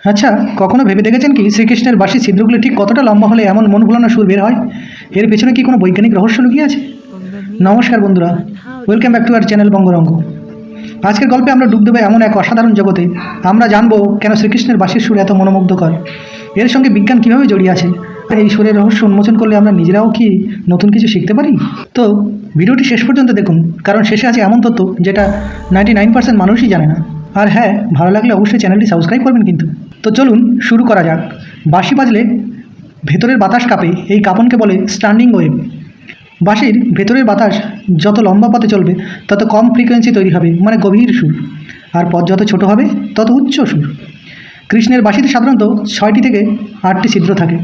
আচ্ছা, কখনো ভেবে দেখেছেন কি শ্রীকৃষ্ণের বাঁশির ছিদ্রগুলো ঠিক কতটা লম্বা হলে এমন মন ভোলানো সুর বের হয়? এর পেছনে কি কোনো বৈজ্ঞানিক রহস্য লুকিয়ে আছে? নমস্কার বন্ধুরা, welcome back to our channel Bongorongo. আজকের গল্পে আমরা ডুব দেবো এমন এক অসাধারণ জগতে। আমরা জানবো কেন শ্রীকৃষ্ণের বাঁশির সুর এত মনোমুগ্ধকর, এর সঙ্গে বিজ্ঞান কীভাবে জড়িয়ে আছে, এই সুরের রহস্য উন্মোচন করলে আমরা নিজেরাও কি নতুন কিছু শিখতে পারি। তো ভিডিওটি শেষ পর্যন্ত দেখুন, কারণ শেষে আছে এমন তথ্য যেটা 99% মানুষই জানে না। আর হ্যাঁ, ভালো লাগলে অবশ্যই চ্যানেলটি সাবস্ক্রাইব করবেন কিন্তু। তো চলুন শুরু করা যাক। বাঁশি বাজলে ভেতরের বাতাস কাঁপে, এই কাঁপনকে বলে স্ট্যান্ডিং ওয়েভ। বাঁশির ভেতরের বাতাস যত লম্বা পথে চলবে তত কম ফ্রিকোয়েন্সি তৈরি হবে, মানে গভীর সুর। আর পথ যত ছোট হবে তত উচ্চ সুর। কৃষ্ণের বাঁশিতে সাধারণত 6টি থেকে 8টি ছিদ্র থাকে।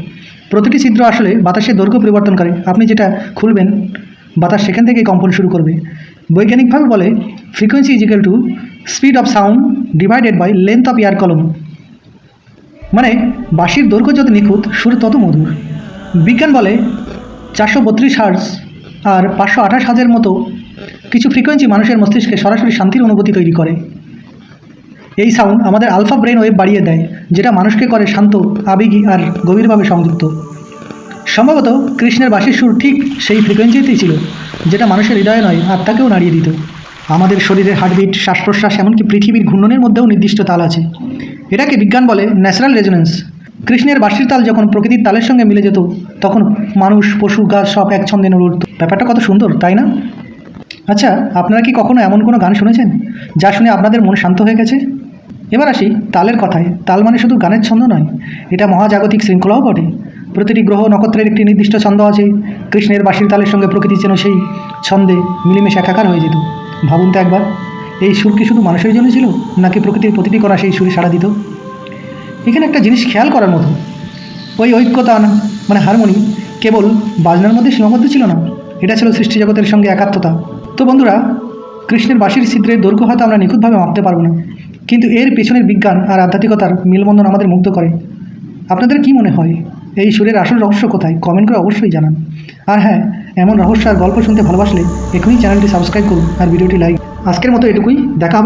প্রতিটি ছিদ্র আসলে বাতাসের দৈর্ঘ্য পরিবর্তন করে। আপনি যেটা খুলবেন বাতাস সেখান থেকে কম্পন শুরু করবে। বৈজ্ঞানিকভাবে বলে frequency is equal to speed of sound divided by length of air column. মানে বাঁশির দৈর্ঘ্য যত নিখুঁত, সুর তত মধুর। বিজ্ঞান বলে 432 হার্জ আর 528 হার্জের মতো কিছু ফ্রিকোয়েন্সি মানুষের মস্তিষ্কে সরাসরি শান্তির অনুভূতি তৈরি করে। এই সাউন্ড আমাদের আলফা ব্রেন ওয়েভ বাড়িয়ে দেয়, যেটা মানুষকে করে শান্ত, আবেগী আর গভীরভাবে সংযুক্ত। সম্ভবত কৃষ্ণের বাঁশির সুর ঠিক সেই ফ্রিকোয়েন্সিতেই ছিল, যেটা মানুষের হৃদয়ে নয় আত্মাকেও নাড়িয়ে দিত। আমাদের শরীরের হার্টবিট, শ্বাস প্রশ্বাস, এমনকি পৃথিবীর ঘূর্ণনের মধ্যেও নির্দিষ্ট তাল আছে। এটাকে বিজ্ঞান বলে ন্যাচারাল রেজোনেন্স। কৃষ্ণের বাঁশির তাল যখন প্রকৃতির তালের সঙ্গে মিলে যেত, তখন মানুষ, পশু, গাছ সব এক ছন্দে নড়ে উঠত। ব্যাপারটা কত সুন্দর, তাই না? আচ্ছা, আপনারা কি কখনো এমন কোনো গান শুনেছেন যা শুনে আপনাদের মন শান্ত হয়ে গেছে? এবার আসি তালের কথায়। তাল মানে শুধু গানের ছন্দ নয়, এটা মহাজাগতিক শৃঙ্খলাও বটে। প্রতিটি গ্রহ নক্ষত্রের একটি নির্দিষ্ট ছন্দ আছে। কৃষ্ণের বাঁশির তালের সঙ্গে প্রকৃতি যেন সেই ছন্দে মিলেমিশে একাকার হয়ে যেত। ভাবুন তো একবার, এই সুর কি শুধু মানুষের জন্য ছিল, নাকি প্রকৃতির প্রতিটি কণা সেই সুরে সাড়া দিত? এখানে একটা জিনিস খেয়াল করার মতো, ওই ঐক্যতা মানে হারমোনি কেবল বাজনার মধ্যে সীমাবদ্ধ ছিল না, এটা ছিল সৃষ্টি জগতের সঙ্গে একাত্মতা। তো বন্ধুরা, কৃষ্ণের বাঁশির ছিদ্রের দৈর্ঘ্য হয়তো আমরা নিখুঁতভাবে মাপতে পারবো না, কিন্তু এর পেছনের বিজ্ঞান আর আধ্যাত্মিকতার মেলবন্ধন আমাদের মুগ্ধ করে। আপনাদের কি মনে হয়, এই সুরের আসল রহস্য কোথায়? কমেন্ট করে অবশ্যই জানান। আর হ্যাঁ, এমন রহস্য আর গল্প শুনতে ভালোবাসলে এখনই চ্যানেলটি সাবস্ক্রাইব করুন আর ভিডিওটি লাইক। আজকের মতো এটুকুই, দেখা হবে।